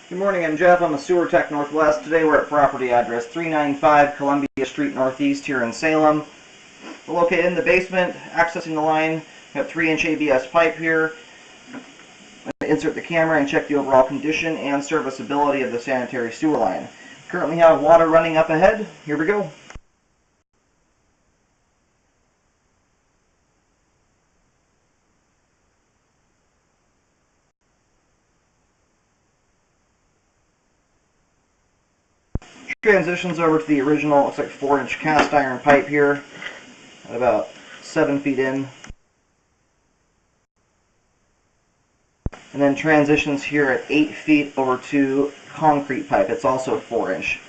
Good morning, I'm Jeff. I'm a sewer tech Northwest. Today we're at property address 395 Columbia Street Northeast here in Salem. We're located in the basement, accessing the line. We have 3-inch ABS pipe here. I'm going to insert the camera and check the overall condition and serviceability of the sanitary sewer line. Currently have water running up ahead. Here we go. Transitions over to the original, looks like 4-inch cast iron pipe here, about 7 feet in. And then transitions here at 8 feet over to concrete pipe. It's also 4-inch.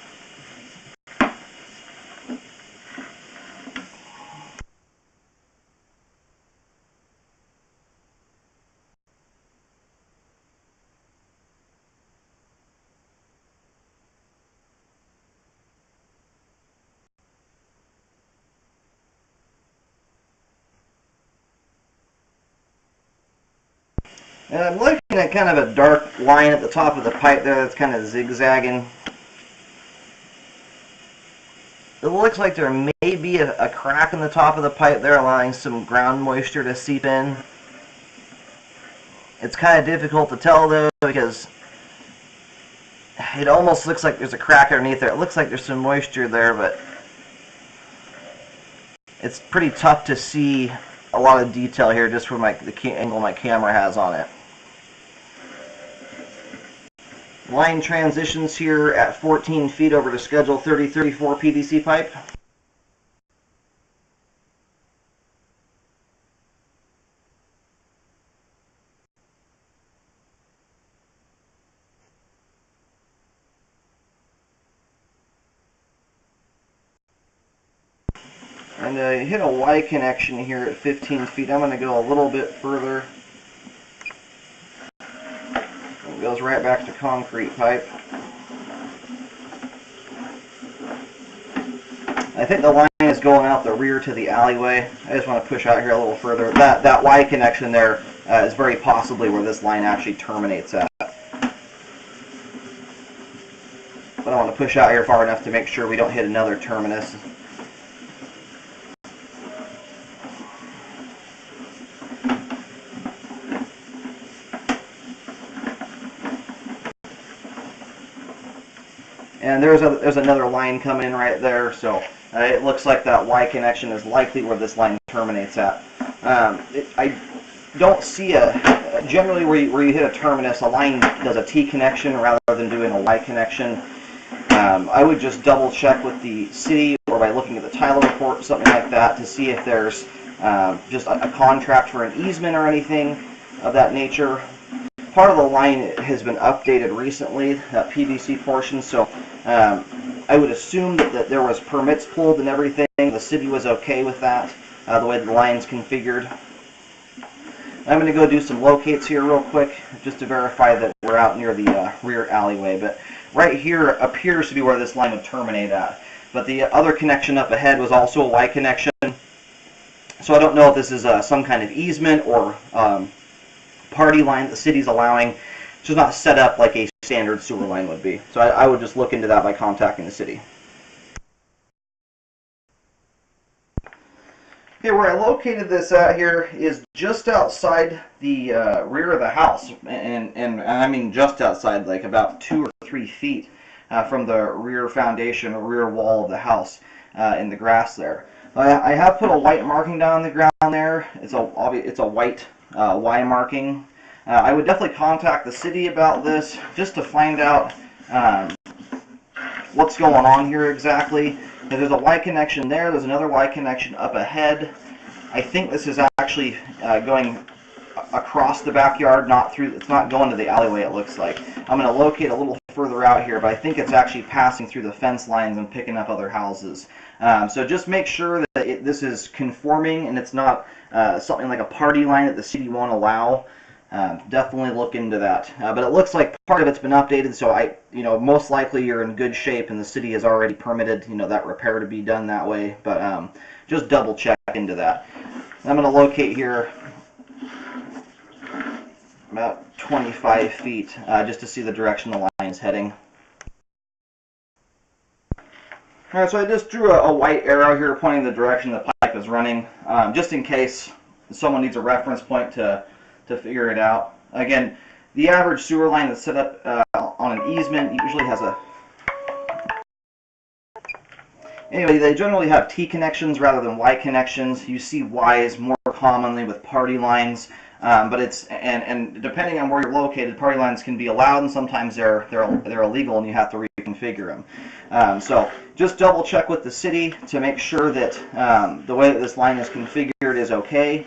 And I'm looking at kind of a dark line at the top of the pipe there that's kind of zigzagging. It looks like there may be a crack in the top of the pipe there, allowing some ground moisture to seep in. It's kind of difficult to tell though, because it almost looks like there's a crack underneath there. It looks like there's some moisture there, but it's pretty tough to see a lot of detail here just from the angle my camera has on it. Line transitions here at 14 feet over to schedule 3034 PVC pipe. And hit a Y connection here at 15 feet. I'm going to go a little bit further. It goes right back to concrete pipe. I think the line is going out the rear to the alleyway. I just want to push out here a little further. That Y connection there is very possibly where this line actually terminates at. But I want to push out here far enough to make sure we don't hit another terminus. And there's another line coming in right there, so it looks like that Y connection is likely where this line terminates at. I don't see generally where you hit a terminus, a line does a T connection rather than doing a Y connection. I would just double check with the city or by looking at the title report, something like that, to see if there's just a contract for an easement or anything of that nature. Part of the line has been updated recently, that PVC portion, so I would assume that there was permits pulled and everything. The city was okay with that, the way the line's configured. I'm going to go do some locates here real quick, just to verify that we're out near the rear alleyway. But right here appears to be where this line would terminate at. But the other connection up ahead was also a Y connection. So I don't know if this is some kind of easement or party line the city's allowing. It's just not set up like a standard sewer line would be. So I would just look into that by contacting the city. Okay, where I located this at here is just outside the rear of the house, and I mean just outside, like about 2 or 3 feet from the rear foundation or rear wall of the house in the grass there. I have put a white marking down on the ground there. It's a white Y marking. I would definitely contact the city about this just to find out what's going on here exactly. There's a Y connection there. There's another Y connection up ahead. I think this is actually going across the backyard, not through. It's not going to the alleyway, it looks like. I'm going to locate a little further out here, but I think it's actually passing through the fence lines and picking up other houses. So just make sure that this is conforming and it's not something like a party line that the city won't allow. Definitely look into that. But it looks like part of it's been updated, so most likely you're in good shape, and the city has already permitted, that repair to be done that way. But just double check into that. I'm going to locate here about 25 feet, just to see the direction the line is heading. Alright, so I just drew a white arrow here pointing the direction the pipe is running, just in case someone needs a reference point to figure it out. Again, the average sewer line that's set up on an easement usually has a... Anyway, they generally have T connections rather than Y connections. You see Ys more commonly with party lines, but it's and depending on where you're located, party lines can be allowed, and sometimes they're illegal, and you have to reconfigure them. So just double check with the city to make sure that the way that this line is configured is okay.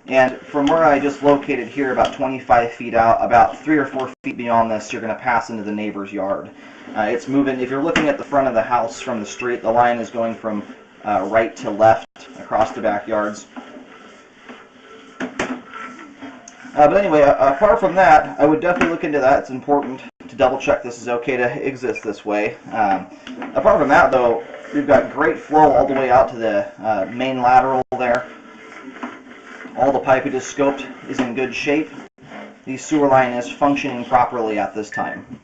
And from where I just located here, about 25 feet out, about 3 or 4 feet beyond this, you're going to pass into the neighbor's yard. It's moving. If you're looking at the front of the house from the street, the line is going from right to left across the backyards. But anyway, apart from that, I would definitely look into that. It's important to double check this is okay to exist this way. Apart from that, though, we've got great flow all the way out to the main lateral there. All the pipe we just scoped is in good shape. The sewer line is functioning properly at this time.